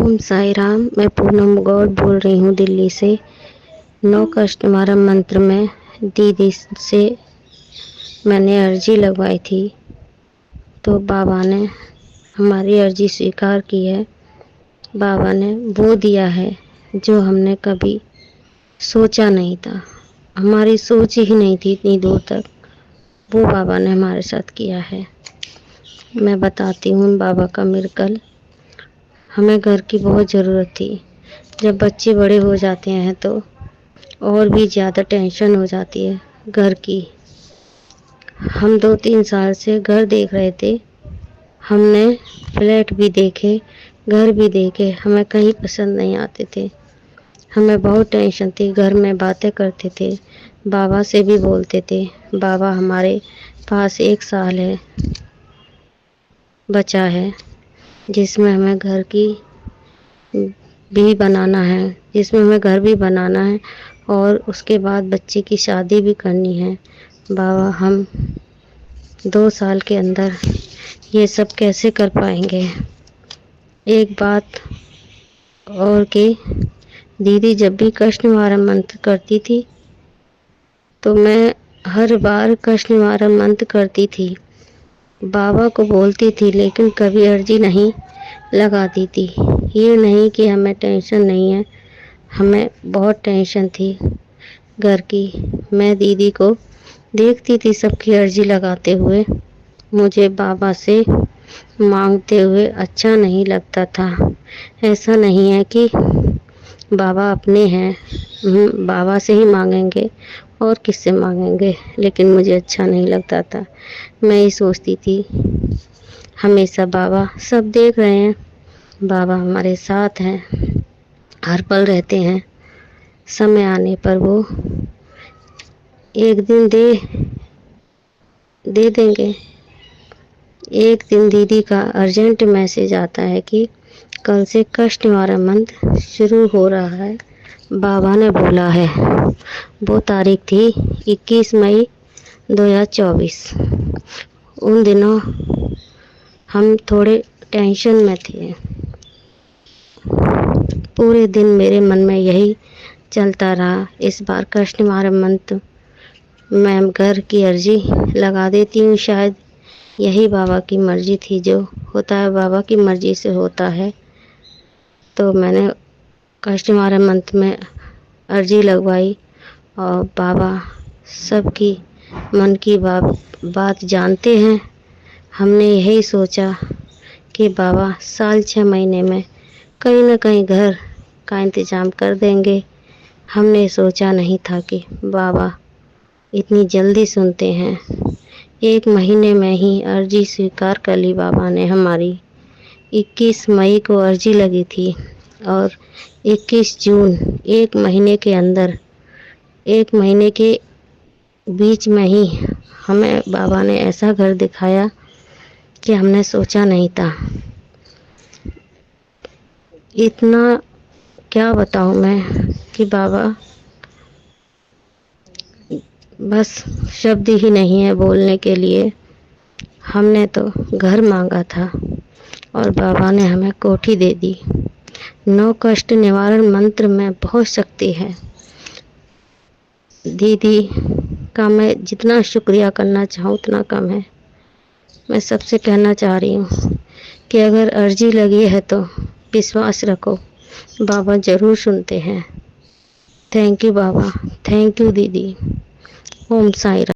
ओम साई राम। मैं पूनम गौड़ बोल रही हूँ दिल्ली से। 9 कष्ट निवारण मंत्र में दीदी से मैंने अर्जी लगवाई थी, तो बाबा ने हमारी अर्जी स्वीकार की है। बाबा ने वो दिया है जो हमने कभी सोचा नहीं था, हमारी सोच ही नहीं थी इतनी दूर तक, वो बाबा ने हमारे साथ किया है। मैं बताती हूँ बाबा का मिरेकल। हमें घर की बहुत ज़रूरत थी। जब बच्चे बड़े हो जाते हैं तो और भी ज़्यादा टेंशन हो जाती है घर की। हम 2-3 साल से घर देख रहे थे। हमने फ्लैट भी देखे, घर भी देखे, हमें कहीं पसंद नहीं आते थे। हमें बहुत टेंशन थी। घर में बातें करते थे, बाबा से भी बोलते थे। बाबा हमारे पास 1 साल है बचा है, जिसमें हमें घर की भी बनाना है, जिसमें हमें घर भी बनाना है और उसके बाद बच्चे की शादी भी करनी है। बाबा हम 2 साल के अंदर ये सब कैसे कर पाएंगे। एक बात और कि दीदी जब भी कष्ट निवारण मंत्र करती थी तो मैं हर बार कष्ट निवारण मंत्र करती थी, बाबा को बोलती थी, लेकिन कभी अर्जी नहीं लगाती थी। ये नहीं कि हमें टेंशन नहीं है, हमें बहुत टेंशन थी घर की। मैं दीदी को देखती थी सबकी अर्जी लगाते हुए, मुझे बाबा से मांगते हुए अच्छा नहीं लगता था। ऐसा नहीं है कि बाबा अपने हैं, बाबा से ही मांगेंगे और किससे मांगेंगे, लेकिन मुझे अच्छा नहीं लगता था। मैं ये सोचती थी हमेशा बाबा सब देख रहे हैं, बाबा हमारे साथ हैं, हर पल रहते हैं। समय आने पर वो एक दिन दे देंगे। एक दिन दीदी का अर्जेंट मैसेज आता है कि कल से कष्ट निवारण मंत्र शुरू हो रहा है, बाबा ने बोला है। वो तारीख थी 21 मई 2024। उन दिनों हम थोड़े टेंशन में थे। पूरे दिन मेरे मन में यही चलता रहा, इस बार कष्ट निवारण मंत्र मैं घर की अर्जी लगा देती हूँ, शायद यही बाबा की मर्जी थी। जो होता है बाबा की मर्जी से होता है। तो मैंने कष्ट निवारण मंत्र में अर्जी लगवाई और बाबा सबकी मन की बात जानते हैं। हमने यही सोचा कि बाबा साल 6 महीने में कहीं ना कहीं घर का इंतज़ाम कर देंगे। हमने सोचा नहीं था कि बाबा इतनी जल्दी सुनते हैं। 1 महीने में ही अर्जी स्वीकार कर ली बाबा ने हमारी। 21 मई को अर्जी लगी थी और 21 जून, 1 महीने के अंदर, 1 महीने के बीच में ही हमें बाबा ने ऐसा घर दिखाया कि हमने सोचा नहीं था। इतना क्या बताऊं मैं कि बाबा, बस शब्द ही नहीं है बोलने के लिए। हमने तो घर मांगा था और बाबा ने हमें कोठी दे दी। 9 कष्ट निवारण मंत्र में बहुत शक्ति है। दीदी का मैं जितना शुक्रिया करना चाहूँ उतना कम है। मैं सबसे कहना चाह रही हूँ कि अगर अर्जी लगी है तो विश्वास रखो, बाबा ज़रूर सुनते हैं। Thank you Baba, thank you दीदी। ओम साई राम।